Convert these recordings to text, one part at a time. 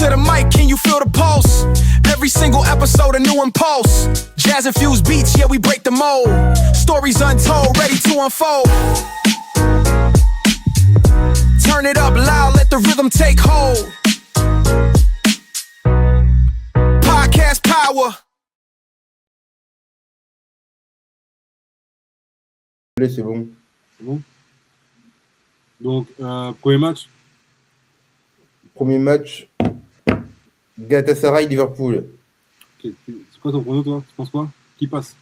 to the mic, can you feel the pulse? Every single episode a new impulse. Jazz infused beats, yeah, we break the mold. Stories untold, ready to unfold. Turn it up loud, let the rhythm take hold. Podcast power. C'est bon. C'est bon. Donc, premier match. Premier match, Galatasaray-Liverpool. Okay. C'est quoi ton prono, toi? Tu penses quoi? Qui passe?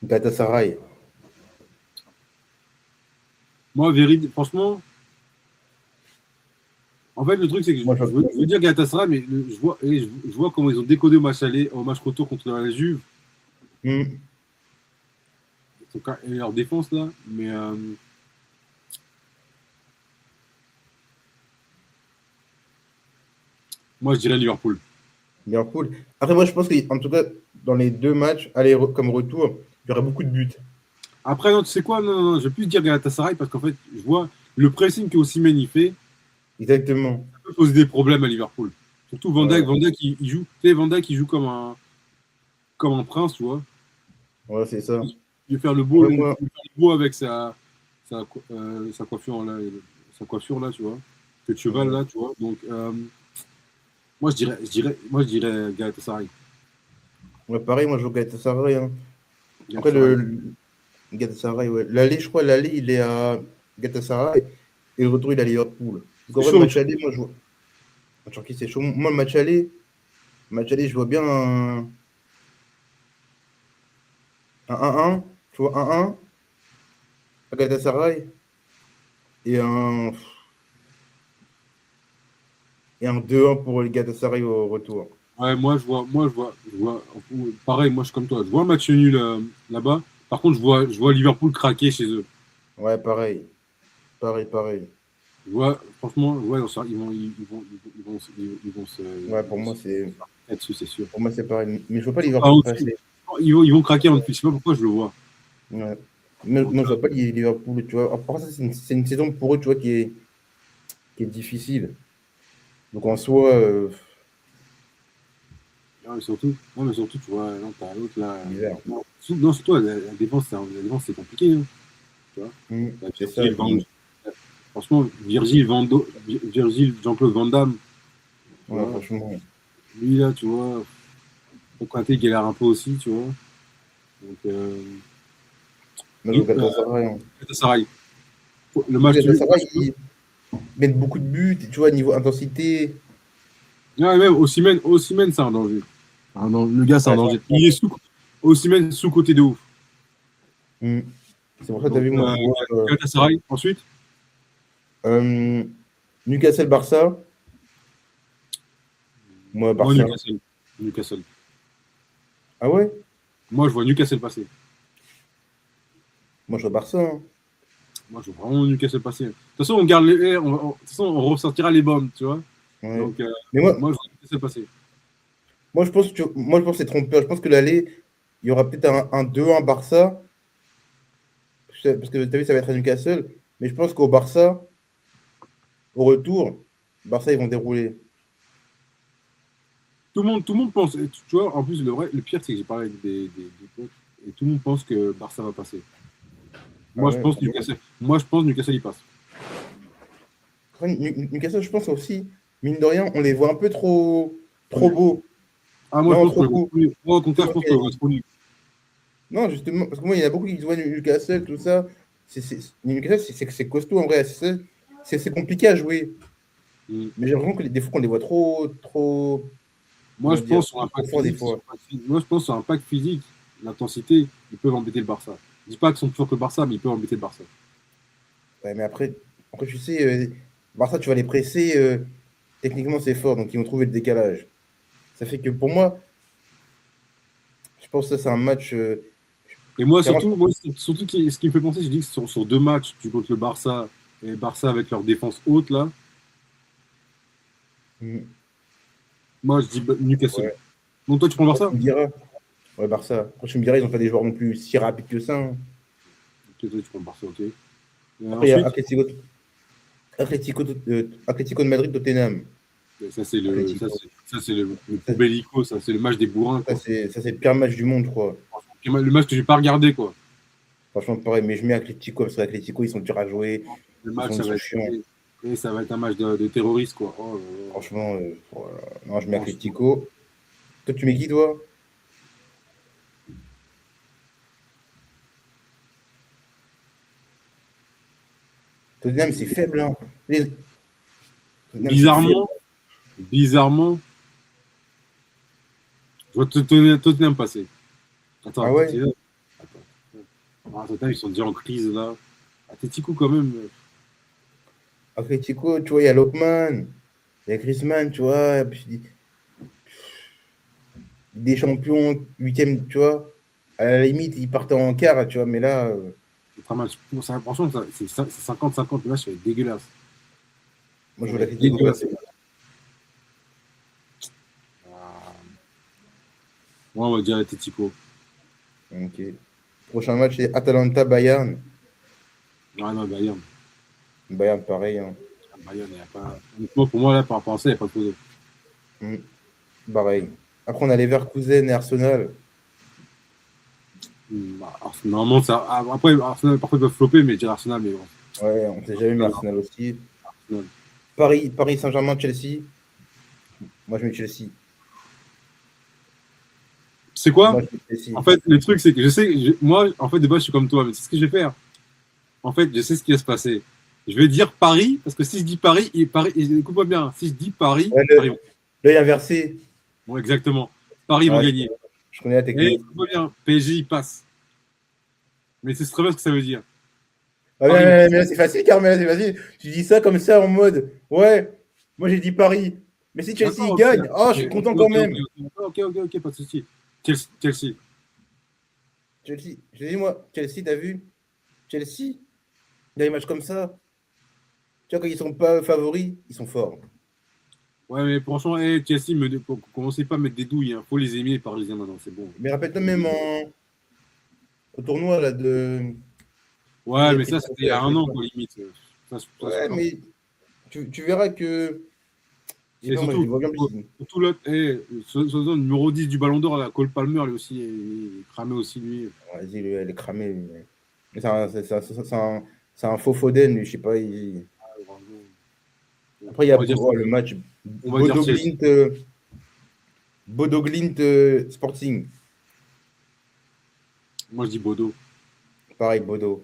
Galatasaray. Moi, franchement, en fait, le truc, c'est que je veux dire Galatasaray, mais je vois comment ils ont décodé au match retour contre la Juve. Et leur défense, là. Mais moi, je dirais Liverpool. Liverpool. Après, moi, je pense qu'en tout cas, dans les deux matchs, aller comme retour, il y aura beaucoup de buts. Après, non, tu sais quoi? Non, je vais plus dire Galatasaray parce qu'en fait, je vois le pressing que Osimhen il fait. Exactement. Ça peut poser des problèmes à Liverpool. Surtout Van Dijk. Van Dijk, il joue. Tu sais, Van Dijk, il joue comme un prince, tu vois. Ouais, c'est ça. Il veut faire le beau avec sa coiffure là, tu vois. Que de cheval là, tu vois. Donc, moi, je dirais Galatasaray. Ouais, pareil, moi, je joue Galatasaray. Hein. Après, le Galatasaray, ouais. L'aller, il est à Galatasaray et le retour, il est à Liverpool. Donc, en vrai, le match aller, moi, je vois. En Turquie, c'est chaud. Moi, le match aller, je vois bien un 1-1. Tu vois, 1-1 à Galatasaray et un 2-1 pour le Galatasaray au retour. Ouais, moi je vois, pareil, moi je suis comme toi, je vois un match nul là-bas. Par contre, je vois Liverpool craquer chez eux. Ouais, pareil. Je vois, franchement, ouais, ils vont se. Ouais, pour moi, c'est. Là-dessus, c'est sûr. Pour moi, c'est pareil. Mais je vois pas Liverpool passer. Ils vont craquer en plus. Je sais pas pourquoi je le vois. Ouais. Mais non, je vois pas Liverpool, tu vois. Après, ça, c'est une saison pour eux, tu vois, qui est difficile. Donc, en soi. Mais surtout, tu vois, non, t'as l'autre là. Non, surtout, la défense, c'est compliqué. Hein, tu vois. C'est ça. Franchement, Virgile, Jean-Claude Van Damme. Ouais, franchement. Lui, là, tu vois, Konaté galère un peu aussi, tu vois. Donc, Galatasaray. Le match ils mettent beaucoup de buts, tu vois, niveau intensité. Ouais, même Osimhen, c'est un danger. Le gars, c'est un danger. Il est Osimhen sous-côté de ouf. C'est pour ça que tu as vu moi. Galatasaray, ensuite Newcastle-Barça. Moi, Barça. Newcastle. Ah ouais? Moi, je vois Newcastle passer. Moi, je vois Barça. Hein. Moi, je vois vraiment Newcastle passer. De toute façon, on garde on ressortira les bombes, tu vois. Ouais. Donc, mais moi, je vois Newcastle passer. Moi, je pense que c'est trompeur. Je pense que l'aller, il y aura peut-être un 2-1 Barça. Parce que tu as vu, ça va être à Newcastle. Mais je pense qu'au Barça, au retour, Barça, ils vont dérouler. Tout le monde pense, tu vois, en plus, le pire, c'est que j'ai parlé avec des potes, et tout le monde pense que Barça va passer. Moi, je pense Newcastle, il passe. Newcastle, je pense aussi, mine de rien, on les voit un peu trop beaux. Ah, moi, je pense au contraire, je pense qu'on va trop nul. Non, justement, parce que moi, il y en a beaucoup qui voient Newcastle, tout ça. Newcastle, c'est costaud, en vrai. C'est compliqué à jouer. Mais j'ai l'impression que des fois, qu'on les voit trop. Moi, je pense sur un pack physique, l'intensité, ils peuvent embêter le Barça. Je dis pas qu'ils sont plus forts que le Barça, mais ils peuvent embêter le Barça. Ouais, mais après tu sais, Barça, tu vas les presser. Techniquement, c'est fort, donc ils vont trouver le décalage. Ça fait que pour moi, je pense que ça, c'est un match. Et moi, surtout, ce qui me fait penser, je dis que sur deux matchs, tu contre le Barça et le Barça avec leur défense haute, là. Moi, je dis Newcastle. Ouais. Donc, toi, tu prends le Barça? Ouais, Barça. Après, tu me diras, ils n'ont pas des joueurs non plus si rapides que ça. Hein. Ok, toi, tu prends le Barça, ok. Après, il y a Atlético de Madrid, Tottenham. Ça, c'est le, Atlético. ça, c'est le Ça, plus bellico, ça. C'est le match des bourrins, quoi. ça, c'est le pire match du monde, je crois. Le match que j'ai pas regardé, quoi. Franchement, pareil, mais je mets Atlético parce qu'Atlético, ils sont durs à jouer. Le Ils match, sont, ça ils va sont être, chiants. et ça va être un match de terroristes, quoi. Oh, là là. Franchement, voilà. Non, je mets Franchement. Atlético. Toi, tu mets qui, toi? Tottenham, c'est faible, hein. Tottenham, c'est faible. Bizarrement, je vois Tottenham passer. Attends, Ah ouais? Tottenham, ils sont déjà en crise, là. Atletico, quand même. Atlético, tu vois, il y a Lockman, il y a Griezmann, tu vois. Et puis, des champions, huitième, tu vois. À la limite, ils partent en quart, tu vois, mais là, C'est un match. Franchement, c'est 50-50. Le match, ça va être dégueulasse. moi, je Ça vois va être l'Atlético dégueulasse. passer. Moi, on va dire Atletico. Ok. Prochain match, c'est Atalanta-Bayern. Ah non, Bayern. Bayern, pareil, hein. Bayern, il n'y a pas. Honnêtement, pour moi, là, par rapport à ça, il n'y a pas de photo. Pareil. Après, on a Leverkusen et Arsenal. Normalement, ça. Après, Arsenal, parfois, ils peuvent flopper, mais je dirais Arsenal, mais bon. Ouais, on ne sait jamais, mais Arsenal aussi. Arsenal. Paris Saint-Germain, Chelsea. Moi, je mets Chelsea. C'est quoi? Moi, je mets Chelsea. En fait, le truc, c'est que je sais, moi, en fait, de base, je suis comme toi, mais c'est ce que je vais faire. En fait, je sais ce qui va se passer. Je vais dire Paris, parce que si je dis Paris, écoute-moi bien, si je dis Paris, Ouais, Paris vont. l'œil inversé. Bon, exactement. Paris vont Ouais, gagner. je connais la Et technique. écoute-moi bien, PSG, il passe. Mais c'est très bien ce que ça veut dire. Ah, Paris, mais là, c'est facile, car mais là, c'est facile. Tu dis ça comme ça en mode, ouais, moi j'ai dit Paris. Mais si Chelsea il d'accord, ok, gagne, oh, je suis content quand même. ok, pas de souci. Chelsea. Chelsea, je dis moi, Chelsea, t'as vu? Chelsea, dans les matchs comme ça, tu vois, quand ils sont pas favoris, ils sont forts. Ouais, mais franchement, Chelsea, commencez pas à mettre des douilles. Hein. Faut les aimer, les Parisiens, maintenant, c'est bon. Mais rappelle-toi même au tournoi là, qui Ouais, avait mais pris le ça, c'était il y trophée a à un chaque an, fois. quoi, limite. Ça, Ouais, mais tu verras que. Je sais et pas, moi je les surtout, vois bien plus. surtout l'autre, le numéro 10 du Ballon d'Or, là, Cole Palmer, lui aussi, il est cramé aussi, lui. Vas-y, lui, elle est cramée. Lui. Mais c'est un faux Foden, lui, je sais pas. Après, il y a On va dire, le match on va dire Chelsea. Bodo-Glimt Sporting. Moi, je dis Bodo. Pareil, Bodo.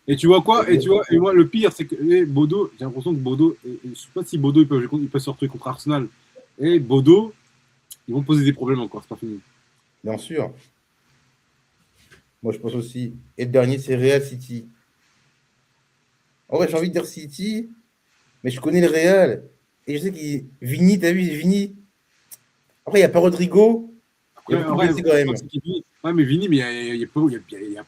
Et tu vois quoi? Et moi, le pire, c'est que Bodo, j'ai l'impression que Bodo, je ne sais pas si Bodo, il peut se retrouver contre Arsenal. Et Bodo, ils vont poser des problèmes encore, c'est pas fini. Bien sûr. Moi, je pense aussi. Et le dernier, c'est Real City. En vrai, j'ai envie de dire City, mais je connais le Real. Et je sais qu'il. Vini, t'as vu, Vini. Après, il n'y a pas Rodrigo. Il y a Après, beaucoup de ouais, blessés quand même. ouais, mais Vini, mais il y a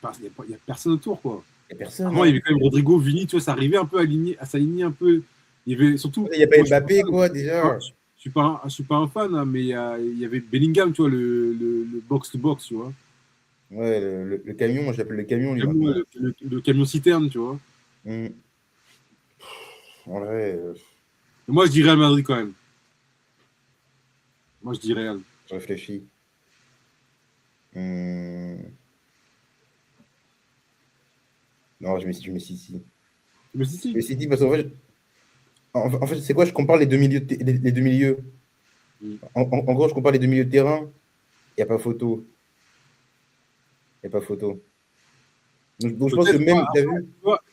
personne autour, quoi. Il n'y a personne. Avant, il y Hein. avait quand même Rodrigo, Vini, tu vois, ça arrivait un peu à s'aligner un peu. Il y avait surtout. Il n'y a pas Moi, Mbappé, quoi, déjà. je suis pas un fan, hein, mais il y avait Bellingham, tu vois, le box-to-box, tu vois. Ouais, le camion, moi, j'appelle le camion, lui, maintenant. Le camion citerne, tu vois. Hmm. En vrai, Et moi, je dis Real Madrid quand même. Moi, je dis Real. je réfléchis. Hmm. Non, je mets City. Mais si, Je si. mets City parce qu'en fait, en fait c'est quoi? Je compare les deux milieux. Les deux milieux. Mm. En gros, je compare les deux milieux de terrain. Il n'y a pas photo. Il n'y a pas photo. Donc, je pense que Peut-être, même, tu as vu?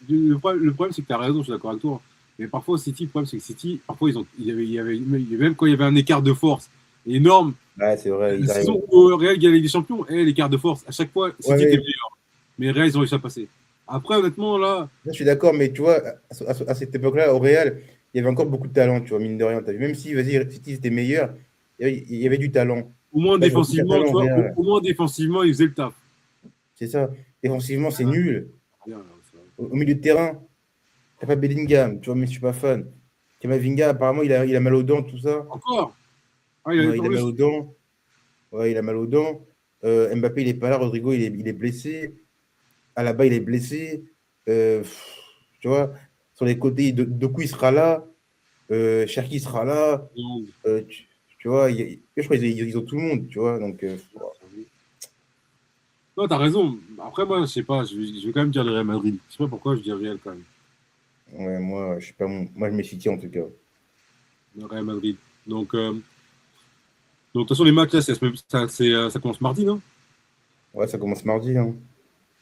tu vois, le problème, c'est que tu as raison, je suis d'accord avec toi. Mais parfois, City, le problème, c'est que City, parfois, même quand il y avait un écart de force énorme, Ouais, c'est vrai, la ils arrivent. saison où Real gagnait des champions, l'écart de force, à chaque fois, Ouais, City était mais meilleur. Mais Real, ils ont réussi à passer. Après, honnêtement, là, là, je suis d'accord, mais tu vois, à cette époque-là, au Real, il y avait encore beaucoup de talent, tu vois, mine de rien. T'as vu? Même si, vas-y, City était meilleur, il y avait du talent. au moins Là, je vois plus de défensivement, talent tu au vois, Real. au moins défensivement, ils faisaient le taf. C'est ça. Défensivement, c'est nul. Bien, là, Au milieu de terrain, t'as pas Bellingham, tu vois, mais je suis pas fan. Kamavinga, apparemment, il a mal aux dents, tout ça. encore. Ah, il Ouais, avait il a parlé. mal aux dents. Ouais, il a mal aux dents. Mbappé, il est pas là. Rodrigo, il est blessé. Alaba, il est blessé. Tu vois. sur les côtés, Doku il sera là, Cherki sera là. Tu vois, je crois qu'ils ont tout le monde, tu vois. Donc, non, t'as raison. Après, moi, je sais pas, je vais quand même dire le Real Madrid. Je sais pas pourquoi je dis Real quand même. Ouais, moi, je sais pas, moi, je mets City en tout cas. Le Real Madrid. Donc, de toute façon, les matchs, là, ça commence mardi, non? Ouais, ça commence mardi. Hein.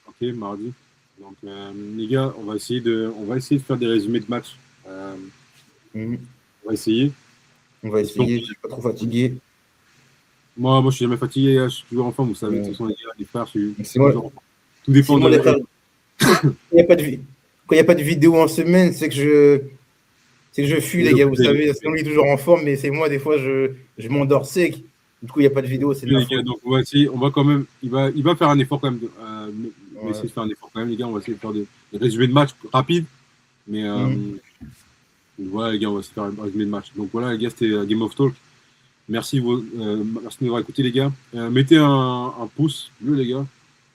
Ok, mardi. Donc, les gars, on va essayer de faire des résumés de matchs. On va essayer. On va essayer, je suis pas trop fatigué. Moi, je suis jamais fatigué, je suis toujours en forme, vous savez. De toute façon, les gars, les frères, je suis moi, toujours en forme. Tout dépend de la. Quand il n'y a pas de vidéo en semaine, c'est que je fuis, les gars, vous savez. On est toujours en forme, mais c'est moi, des fois, je m'endors sec. Du coup, il n'y a pas de vidéo, c'est de la faute. Donc, on va essayer, on va quand même, il va faire un effort quand même. On va essayer de faire un effort quand même, les gars. On va essayer de faire des résumés de match rapides. Mais voilà, les gars, on va essayer de faire un résumé de match. Donc voilà, les gars, c'était Game of Talk. Merci, merci de nous avoir écouté, les gars. Mettez un pouce bleu, les gars,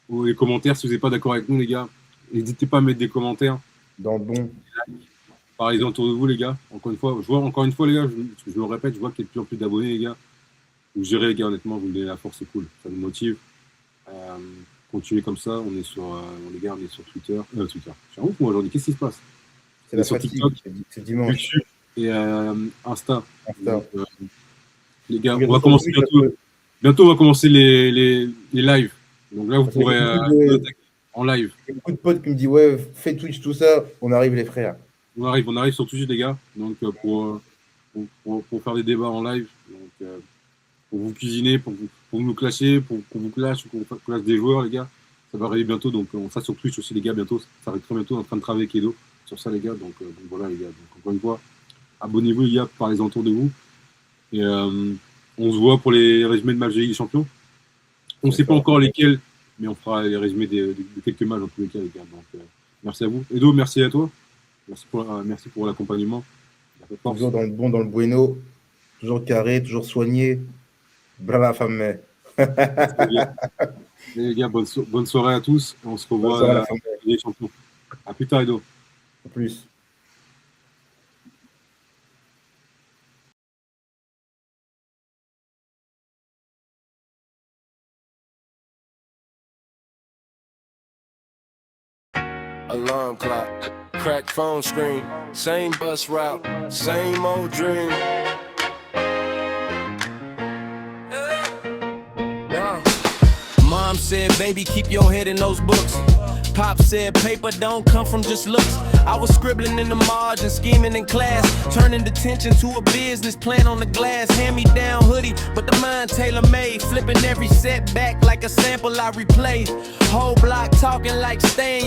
ou les commentaires si vous n'êtes pas d'accord avec nous, les gars. N'hésitez pas à mettre des commentaires. Dans le bon. Parlez autour de vous, les gars. Encore une fois, les gars, je me répète, je vois qu'il y a de plus en plus d'abonnés, les gars. Vous gérez, les gars, honnêtement, vous me donnez la force, c'est cool. Ça nous motive. Continuez comme ça. On est sur, les gars, on est sur Twitter. Twitter. Je suis un ouf, moi, aujourd'hui. Qu'est-ce qui se passe? C'est la sur TikTok, c'est dimanche. YouTube et Insta. Donc, les gars, on va commencer bientôt. Bientôt, on va commencer les lives. Donc là, vous pourrez en live. Il y a beaucoup de potes qui me disent, ouais, fais Twitch, tout ça. On arrive, les frères. On arrive sur Twitch, les gars. Donc, pour faire des débats en live. Donc, pour vous cuisiner, pour nous clasher, pour qu'on vous clash, pour qu'on clash des joueurs, les gars. Ça va arriver bientôt. Donc, on sera sur Twitch aussi, les gars, bientôt. Ça arrive très bientôt. On est en train de travailler avec Edo sur ça, les gars. Donc voilà, les gars. Donc, encore une fois, abonnez-vous, les gars, parlez autour de vous. Et on se voit pour les résumés de matchs de Ligue des Champions. On ne sait pas encore lesquels, mais on fera les résumés de quelques matchs dans tous les cas, les gars. Donc, merci à vous. Edo, merci à toi. Merci pour l'accompagnement. Toujours dans le bon, dans le bueno. Toujours carré, toujours soigné. Brava femme. Les gars, bonne soirée à tous. On se revoit à la Ligue des Champions. À plus tard, Edo. À plus. Alarm clock, cracked phone screen, same bus route, same old dream. Mom said, baby, keep your head in those books. Pop said, paper don't come from just looks. I was scribbling in the margin, scheming in class, turning detention to a business plan on the glass. Hand-me-down hoodie, but the mind tailor-made, flipping every setback like a sample I replay. Whole block talking like staying.